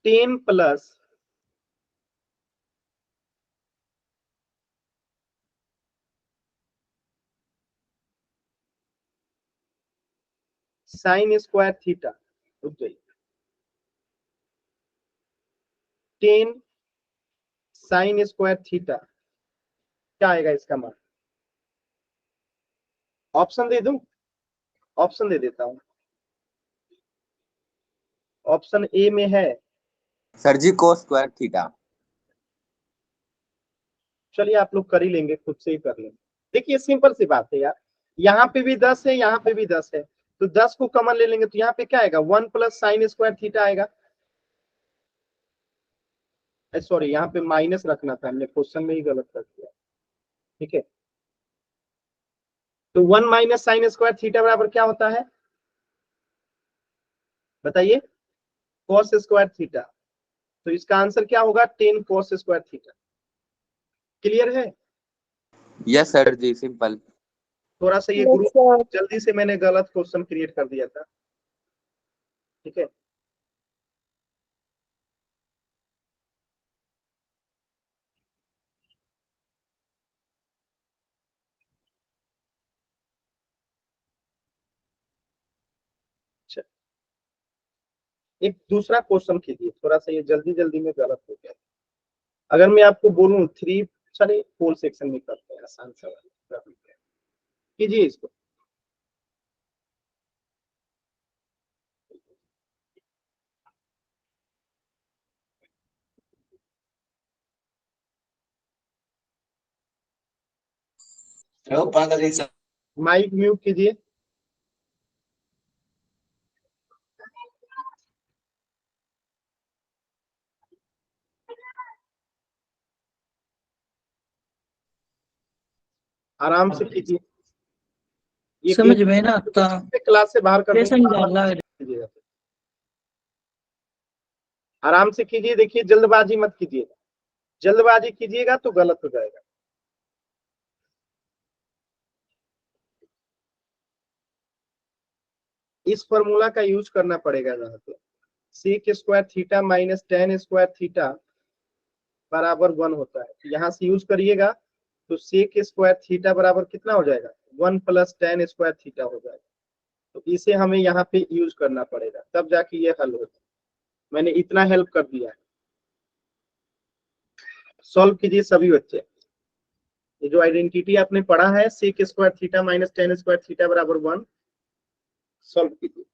10 प्लस साइन स्क्वायर थीटा, रुक जाइए, 10 साइन स्क्वायर थीटा, क्या आएगा इसका मान? ऑप्शन दे दूं? ऑप्शन दे देता हूं। ऑप्शन ए में है, सर जी कोस स्क्वायर थीटा। चलिए आप लोग कर ही लेंगे, खुद से ही कर लेंगे। देखिए सिंपल सी बात है यार, यहाँ पे भी 10 है, यहाँ पे भी 10 है, तो 10 को कॉमन ले लेंगे, तो यहाँ पे क्या आएगा? 1 प्लस साइन स्क्वायर थीटा आएगा। सॉरी, यहाँ पे माइनस रखना था, हमने क्वेश्चन में ही गलत रख दिया। ठीक है, तो 1 माइनस साइन स्क्वायर थीटा बराबर क्या होता है? बताइए। Cos square theta. तो इसका आंसर क्या होगा? 10 कॉस स्क्वायर थीटा। क्लियर है? यस सर जी, सिंपल। थोड़ा सा ये Yes, ग्रुप sir. जल्दी से मैंने गलत क्वेश्चन क्रिएट कर दिया था। ठीक है, एक दूसरा क्वेश्चन कीजिए, थोड़ा सा ये जल्दी जल्दी में गलत हो गया। अगर मैं आपको बोलूं 3, चलिए फोल सेक्शन में करते हैं, आसान सवाल कीजिए इसको। माइक म्यूट कीजिए। आराम से कीजिए। ये समझ में ना आता, क्लास से बाहर कर कैसे निकालना है? दीजिए, आराम से कीजिए। देखिए जल्दबाजी मत कीजिएगा, जल्दबाजी कीजिएगा तो गलत हो जाएगा। इस फॉर्मूला का यूज करना पड़ेगा यहाँ पे। Sec square theta minus tan square theta बराबर 1 होता है। यहाँ से यूज करिएगा तो सेक स्क्वायर थीटा बराबर कितना हो जाएगा? 1 प्लस tan स्क्वायर थीटा हो जाएगा। तो इसे हमें यहाँ पे यूज करना पड़ेगा, तब जाके ये हल होगा। मैंने इतना हेल्प कर दिया है। सॉल्व कीजिए सभी बच्चे। ये जो आइडेंटिटी आपने पढ़ा है sec square theta minus tan square theta बराबर 1, सॉल्व कीजिए।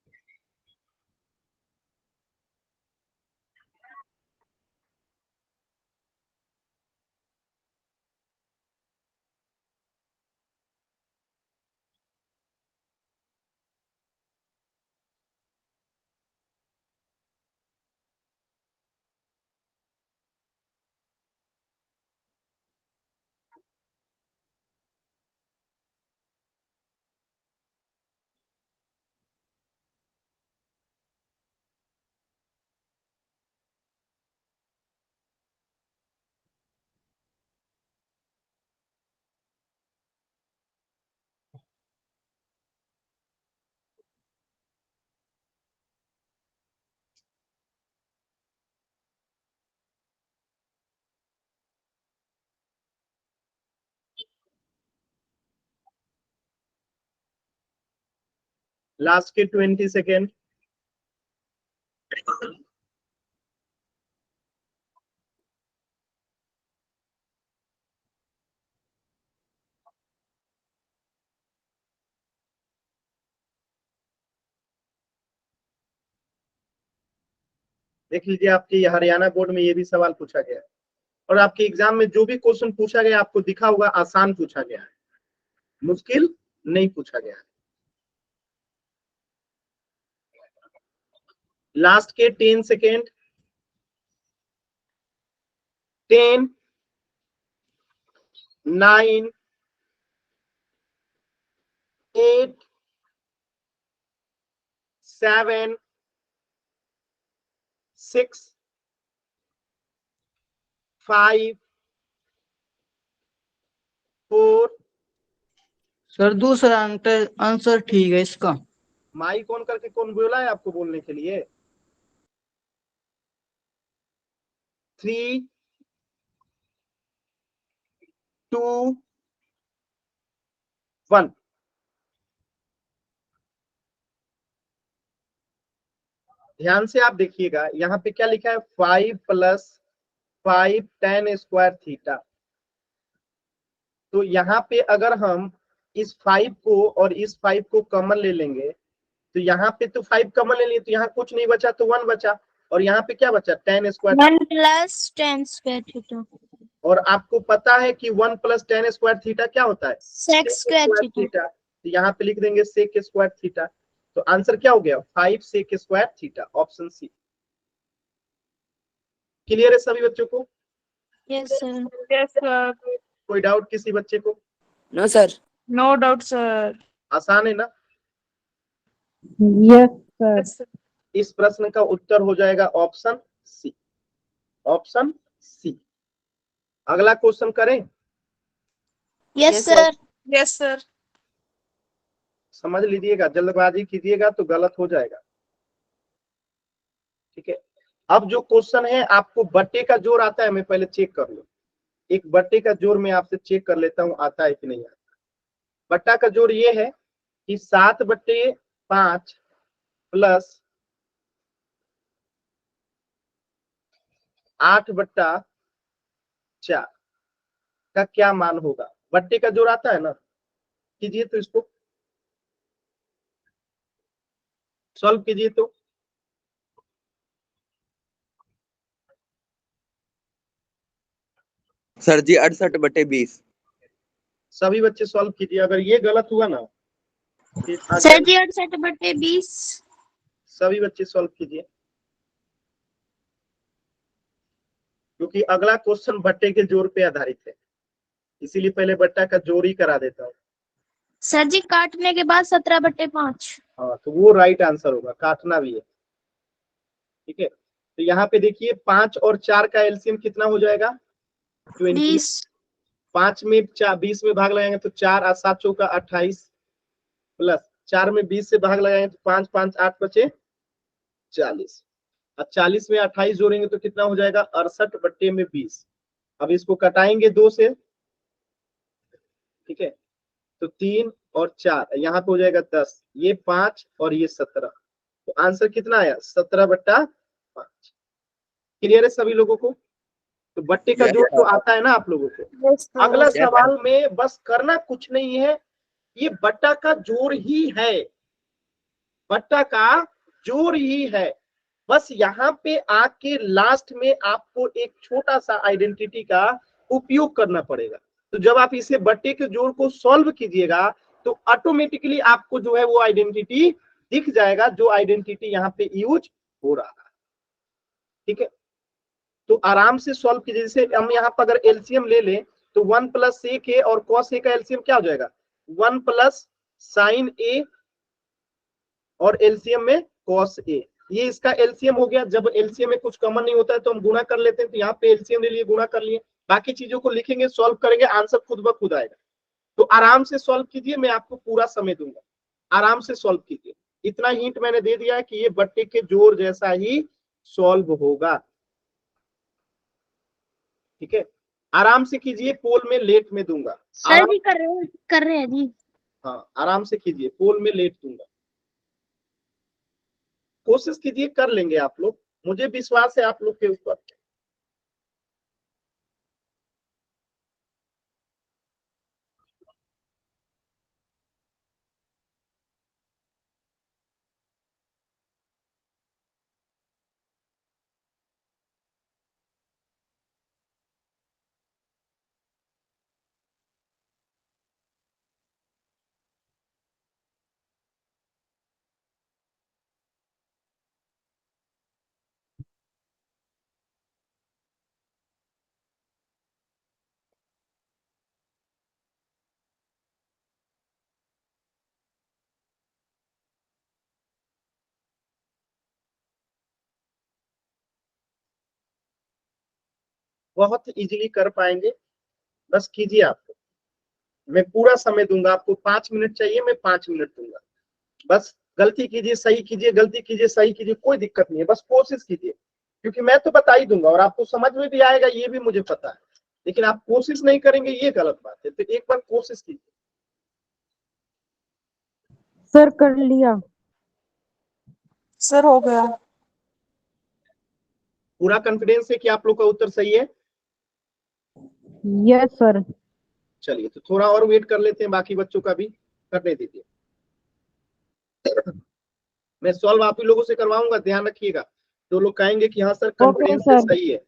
लास्ट के 20 सेकेंड। देख लीजिए आपके हरियाणा बोर्ड में ये भी सवाल पूछा गया है, और आपके एग्जाम में जो भी क्वेश्चन पूछा गया आपको दिखा होगा आसान पूछा गया है, मुश्किल नहीं पूछा गया है। लास्ट के 10 सेकेंड। 10, 9, 8, 7, 6, 5, 4। सर दूसरा आंसर ठीक है इसका। माइक ऑन करके कौन बोला है आपको बोलने के लिए? 3, 2, 1। ध्यान से आप देखिएगा, यहाँ पे क्या लिखा है 5 + 5 tan स्क्वायर थीटा। तो यहाँ पे अगर हम इस 5 को और इस 5 को कॉमन ले लेंगे तो यहाँ पे तो 5 कॉमन ले लिए तो यहाँ कुछ नहीं बचा तो 1 बचा, और यहाँ पे क्या बचा tan square. 1 + tan square theta. और आपको पता है कि 1 + tan स्क्वायर थीटा क्या होता है? Sec square theta. तो यहाँ पे लिख देंगे सेक स्क्वायर थीटा। तो आंसर क्या हो गया? 5 sec square theta, option C. Clear है सभी बच्चों को? Yes sir. Yes sir. कोई डाउट किसी बच्चे को? No sir. No doubt sir. आसान है ना? Yes sir. इस प्रश्न का उत्तर हो जाएगा ऑप्शन सी, ऑप्शन सी। अगला क्वेश्चन करें? Yes sir. Yes sir. समझ लीजिएगा, जल्दबाजी कीजिएगा तो गलत हो जाएगा, ठीक है। अब जो क्वेश्चन है आपको बट्टे का जोड़ आता है, मैं पहले चेक कर लूं। एक बट्टे का जोड़ मैं आपसे चेक कर लेता हूं आता है कि नहीं आता। बट्टा का जोड़ ये है कि 7/5 + 8/4 का क्या मान होगा? बट्टे का जोड़ आता है ना, कीजिए तो इसको सॉल्व कीजिए। तो सर जी 68/20। सभी बच्चे सॉल्व कीजिए। अगर ये गलत हुआ ना फिर सर जी 68/20। सभी बच्चे सॉल्व कीजिए, क्योंकि अगला क्वेश्चन बट्टे के जोड़ पे आधारित है, इसीलिए पहले बट्टा का जोड़ ही करा देता हूँ। सर जी काटने के बाद 17/5। हाँ तो वो राइट आंसर होगा, काटना भी है, ठीक है। तो यहाँ पे देखिए 5 और 4 का एलसीएम कितना हो जाएगा? 20। 20। 5 में 20 में भाग लगाएंगे तो 4 और 7 चौका 28 प्लस 4 में 20 से भाग लगाएंगे तो 5 5 8 बचे 40। अब 40 में 28 जोड़ेंगे तो कितना हो जाएगा? 68/20। अब इसको कटाएंगे 2 से, ठीक है। तो 3 और 4, यहाँ पे हो जाएगा 10, ये 5 और ये 17। तो आंसर कितना आया? 17/5। क्लियर है सभी लोगों को? तो बट्टे का Yes, जोड़ तो sir. आता है ना आप लोगों को। यस अगला सर। सवाल में बस करना कुछ नहीं है, ये बट्टा का जोड़ ही है, बट्टा का जोड़ ही है। बस यहाँ पे आके लास्ट में आपको एक छोटा सा आइडेंटिटी का उपयोग करना पड़ेगा। तो जब आप इसे बट्टे के जोड़ को सॉल्व कीजिएगा तो ऑटोमेटिकली आपको जो है वो आइडेंटिटी दिख जाएगा, जो आइडेंटिटी यहाँ पे यूज हो रहा है। ठीक है, तो आराम से सॉल्व कीजिए। जैसे हम यहाँ पर अगर एलसीएम ले लें तो 1 + sec a और cos a का एलसीएम क्या हो जाएगा? 1 + sin a और एलसीएम में cos a। ये इसका एलसीएम हो गया। जब एलसीएम में कुछ कॉमन नहीं होता है तो हम गुणा कर लेते हैं, तो यहाँ पे एलसीएम ले लिए, गुणा कर लिए। बाकी चीजों को लिखेंगे, सॉल्व करेंगे, आंसर खुद ब खुद आएगा। तो आराम से सॉल्व कीजिए, मैं आपको पूरा समय दूंगा, आराम से सॉल्व कीजिए। इतना हिंट मैंने दे दिया है कि ये बट्टे के जोड़ जैसा ही सॉल्व होगा। ठीक है, आराम से कीजिए, पोल में लेट में दूंगा। सर जी कर रहे हैं जी। हाँ, आराम से कीजिए, पोल में लेट दूंगा। कोशिश कीजिए, कर लेंगे आप लोग, मुझे विश्वास है आप लोग के ऊपर। बहुत इजीली कर पाएंगे, बस कीजिए। आपको मैं पूरा समय दूंगा, आपको 5 मिनट चाहिए, मैं 5 मिनट दूंगा। बस गलती कीजिए, सही कीजिए, गलती कीजिए, सही कीजिए, कोई दिक्कत नहीं है, बस कोशिश कीजिए। क्योंकि मैं तो बता ही दूंगा और आपको समझ में भी आएगा, ये भी मुझे पता है, लेकिन आप कोशिश नहीं करेंगे, ये गलत बात है। तो एक बार कोशिश कीजिए। सर कर लिया। सर हो गया। पूरा कॉन्फिडेंस है कि आप लोग का उत्तर सही है? Yes sir. चलिए, तो थोड़ा और वेट कर लेते हैं, बाकी बच्चों का भी करने दीजिए। मैं सॉल्व आप ही लोगों से करवाऊंगा, ध्यान रखिएगा। जो लोग कहेंगे कि हाँ सर ओके कॉन्फिडेंस से सर। सही है।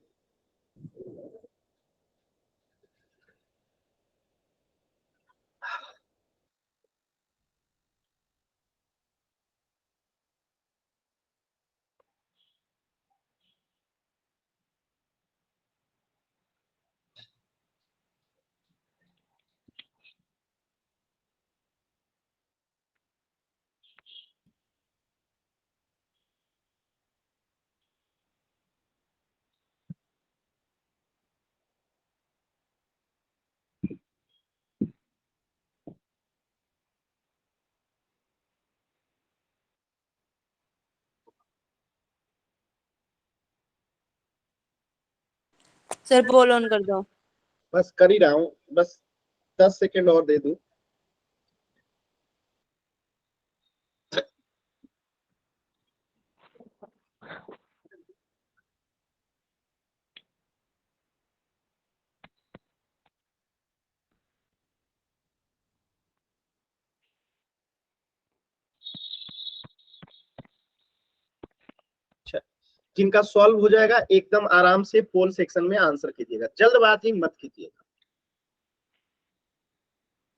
सर पोल ऑन कर दो। बस कर ही रहा हूँ, बस 10 सेकेंड और दे दूं। अच्छा, जिनका सॉल्व हो जाएगा एकदम आराम से पोल सेक्शन में आंसर कीजिएगा, जल्दबाजी मत कीजिएगा।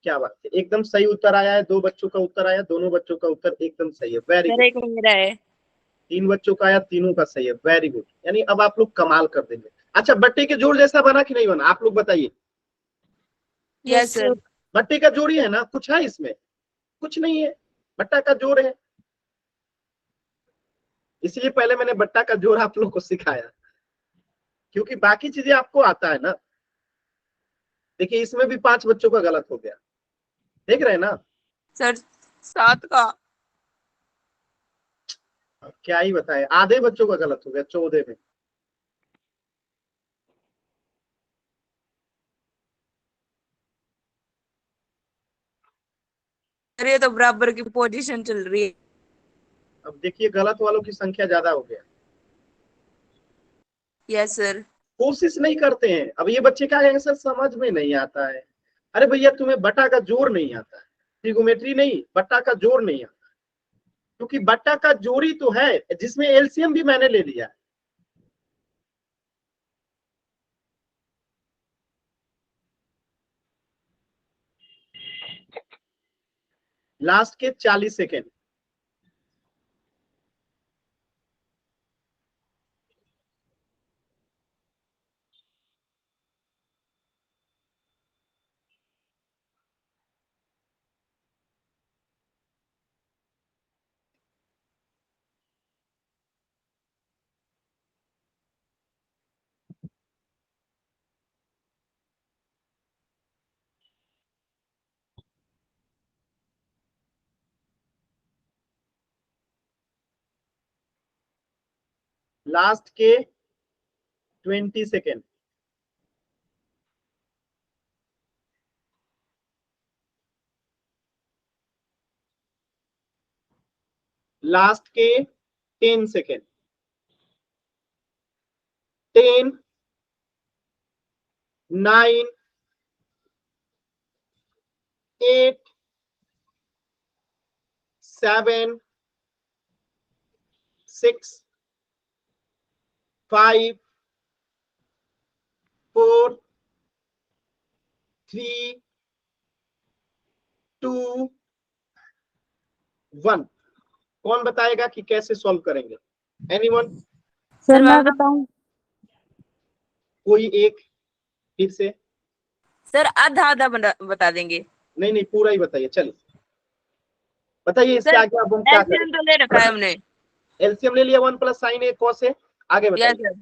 क्या बात है, एकदम सही उत्तर आया है। 2 बच्चों का उत्तर आया, दोनों बच्चों का उत्तर एकदम सही है, वेरी सर गुड। एक मेरा है। 3 बच्चों का आया, तीनों का सही है, वेरी गुड। यानी अब आप लोग कमाल कर देंगे। अच्छा, बट्टे के जोड़ जैसा बना कि नहीं बना, आप लोग बताइए। Yes sir. बट्टे का जोड़ ही है ना, कुछ है इसमें? कुछ नहीं है, बट्टा का जोड़ है। इसलिए पहले मैंने बट्टा का जोड़ आप लोग को सिखाया, क्योंकि बाकी चीजें आपको आता है ना। देखिए, इसमें भी 5 बच्चों का गलत हो गया, देख रहे हैं ना? सर 7 का। क्या ही बताए, आधे बच्चों का गलत हो गया 14 में। ये तो बराबर की पोजीशन चल रही है। अब देखिए गलत वालों की संख्या ज्यादा हो गया। Yes sir. कोशिश नहीं करते हैं। अब ये बच्चे क्या कहेंगे, सर समझ में नहीं आता है। अरे भैया तुम्हें बटा का जोड़ नहीं आता है, ट्रिगोमेट्री नहीं, बटा का जोड़ नहीं आता, क्योंकि बटा का जोड़ी तो है जिसमें एलसीएम भी मैंने ले लिया है। लास्ट के 40 सेकेंड। लास्ट के 20 सेकेंड। लास्ट के 10 सेकेंड। 10, 9, 8, 7, 6, 5, 4, 3, 2, 1। कौन बताएगा कि कैसे सॉल्व करेंगे? एनीवन? सर मैं मैं बताऊं? कोई एक फिर से। सर आधा आधा बता देंगे। नहीं नहीं, पूरा ही बताइए। चलिए बताइए इसके सर आगे अब हम क्या करें। एलसीएम तो ले रखा है हमने। एलसीएम ले लिया, 1 plus sign A cos A. आगे यस बताइए। सर।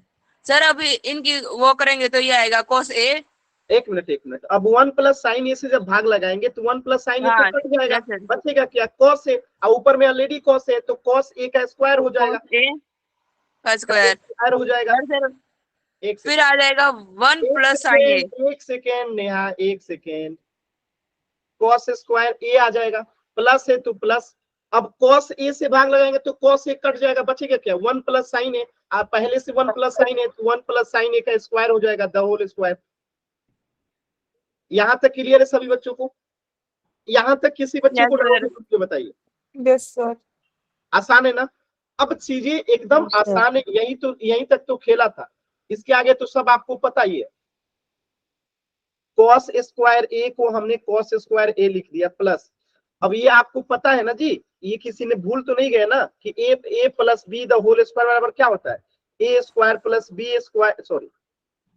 सर अभी इनकी वो करेंगे तो ये आएगा cos a। एक मिनट। अब 1 प्लस साइन ए से जब भाग लगाएंगे तो 1 प्लस साइन ए तो हाँ कट जाएगा, यस सर। बचेगा क्या? Cos A. और ऊपर में ऑलरेडी कॉस है तो कॉस ए का स्क्वायर हो जाएगा, cos a का स्क्वायर। स्क्वायर हो जाएगा। और सर एक फिर सेकेंड, आ जाएगा 1 प्लस साइन ए। एक सेकेंड नेहा, एक सेकेंड। कॉस स्क्वायर ए आ जाएगा, प्लस है तो प्लस। अब कॉस ए से भाग लगाएंगे तो कॉस ए कट जाएगा, बचेगा क्या? 1 प्लस साइन ए। आप पहले से 1 प्लस साइन ए तो 1 प्लस साइन ए का स्क्वायर हो जाएगा, द होल स्क्वायर। यहां तक क्लियर है सभी बच्चों को? यहां तक किसी बच्चे यस को डाउट सर। है तो बताइए। Yes sir. आसान है ना? अब चीजें एकदम आसान है, यहीं तक तो खेला था। इसके आगे तो सब आपको पता ही है। कॉस स्क्वायर ए को हमने कॉस स्क्वायर ए लिख दिया प्लस। अब ये आपको पता है ना जी, ये किसी ने भूल तो नहीं गया ना कि A plus B the whole square बराबर क्या होता है? A square plus B square, sorry,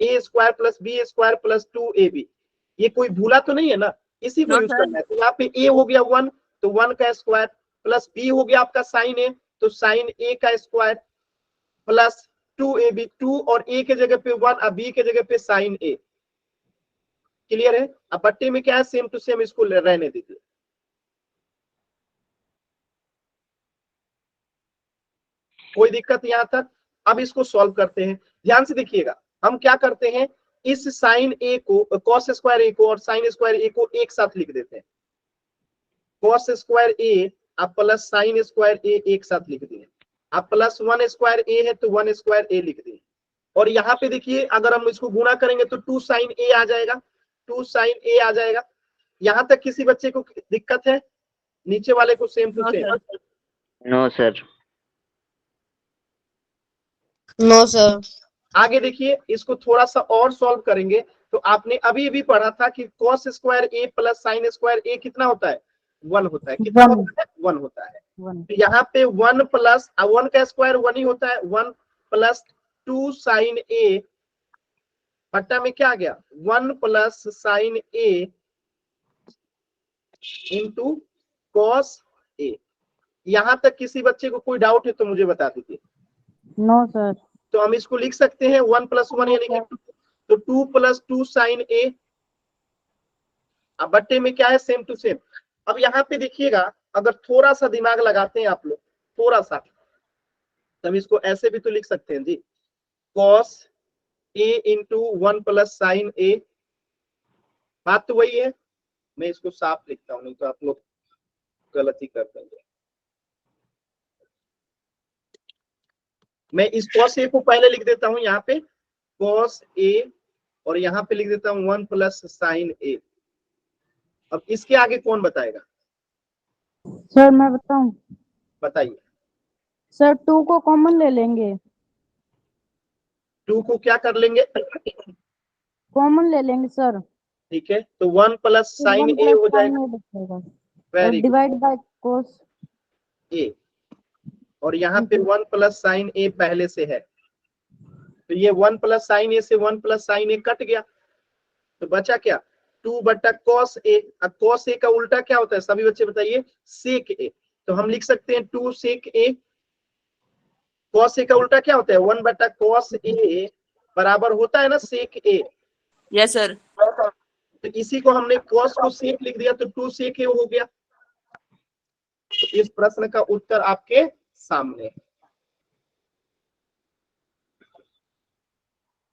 A square plus B square plus 2ab। ये कोई भूला तो नहीं है ना? इसी को नो यूज सर। करना है। तो यहाँ पे ए हो गया 1 तो 1 का स्क्वायर, प्लस बी हो गया आपका साइन ए तो साइन ए का स्क्वायर, प्लस 2ab, 2 और ए के जगह पे 1 और बी के जगह पे साइन ए। क्लियर है? अब बट्टे में क्या है, सेम टू सेम, इसको रहने दीजिए। कोई दिक्कत यहां तक? अब इसको सॉल्व करते हैं, ध्यान से देखिएगा। हम क्या करते हैं, इस साइन ए को, कॉस स्क्वायर ए को और साइन स्क्वायर ए को एक साथ लिख देते हैं। कॉस स्क्वायर ए आप प्लस साइन स्क्वायर ए एक साथ लिख दिए। आप प्लस 1 स्क्वायर ए है तो 1 स्क्वायर ए लिख दिए। और यहाँ पे देखिए अगर हम इसको गुणा करेंगे तो 2 साइन ए आ जाएगा, 2 साइन ए आ जाएगा। यहां तक किसी बच्चे को दिक्कत है? नीचे वाले को same to same. No sir. No sir. आगे देखिए, इसको थोड़ा सा और सॉल्व करेंगे तो आपने अभी भी पढ़ा था कि कॉस स्क्वायर ए प्लस साइन स्क्वायर ए कितना होता है? 1 होता है। कितना होता है? 1 होता है। तो यहाँ पे 1 प्लस 1 का स्क्वायर 1 ही होता है, 1 प्लस 2 साइन ए बट्टा में क्या आ गया? 1 plus sign A into cos A. यहां तक किसी बच्चे को कोई डाउट है तो मुझे बता दीजिए। No sir. तो हम इसको लिख सकते हैं 1 प्लस 1 यानी कि 2, तो 2 प्लस 2 साइन ए। अब बट्टे में क्या है? Same to same. अब यहाँ पे देखिएगा, अगर थोड़ा सा दिमाग लगाते हैं आप लोग, थोड़ा सा, तो हम इसको ऐसे भी तो लिख सकते हैं जी, cos A into 1 plus sign ए। बात तो वही है। मैं इसको साफ लिखता हूँ, नहीं तो आप लोग गलती कर देंगे। मैं इस cos a को पहले लिख देता हूं यहाँ पे cos a, और यहाँ पे लिख देता हूँ 1 प्लस sin a। अब इसके आगे कौन बताएगा? सर मैं बताऊं? बताइए। सर 2 को कॉमन ले लेंगे। 2 को क्या कर लेंगे? कॉमन ले लेंगे सर। ठीक है, तो 1 प्लस फिर sin 1 a प्लस हो sin जाएगा। a बचेगा और very good. Divide by cos a, और यहाँ पे 1 प्लस sin a पहले से है, तो ये 1 प्लस sin a से 1 प्लस sin a कट गया, तो बचा क्या? 2 बटा cos a। अब cos a का उल्टा क्या होता है सभी बच्चे बताइए? sec a। तो हम लिख सकते हैं 2 sec a। cos a का उल्टा क्या होता है? 1 बटा cos a बराबर होता है ना sec a। Yes sir. तो इसी को हमने cos को sec लिख दिया, तो 2 sec a हो गया। तो इस प्रश्न का उत्तर आपके सामने है।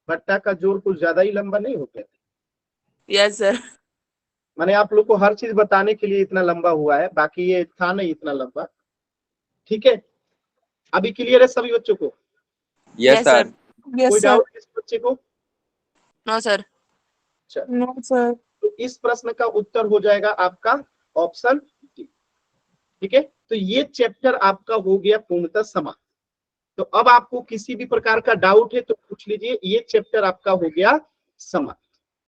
बट्टा का जोड़ कुछ ज्यादा ही लंबा नहीं हो गया? Yes sir. मैंने आप लोग को हर चीज बताने के लिए इतना लंबा हुआ है, बाकी ये था नहीं इतना लंबा। ठीक है, अभी क्लियर है सभी बच्चों को? Yes sir. कोई डाउट इस बच्चे को? No sir. चल, नो सर। तो इस प्रश्न का उत्तर हो जाएगा आपका ऑप्शन डी। ठीक है, तो ये चैप्टर आपका हो गया पूर्णतः समाप्त। तो अब आपको किसी भी प्रकार का डाउट है तो पूछ लीजिए, ये चैप्टर आपका हो गया समाप्त।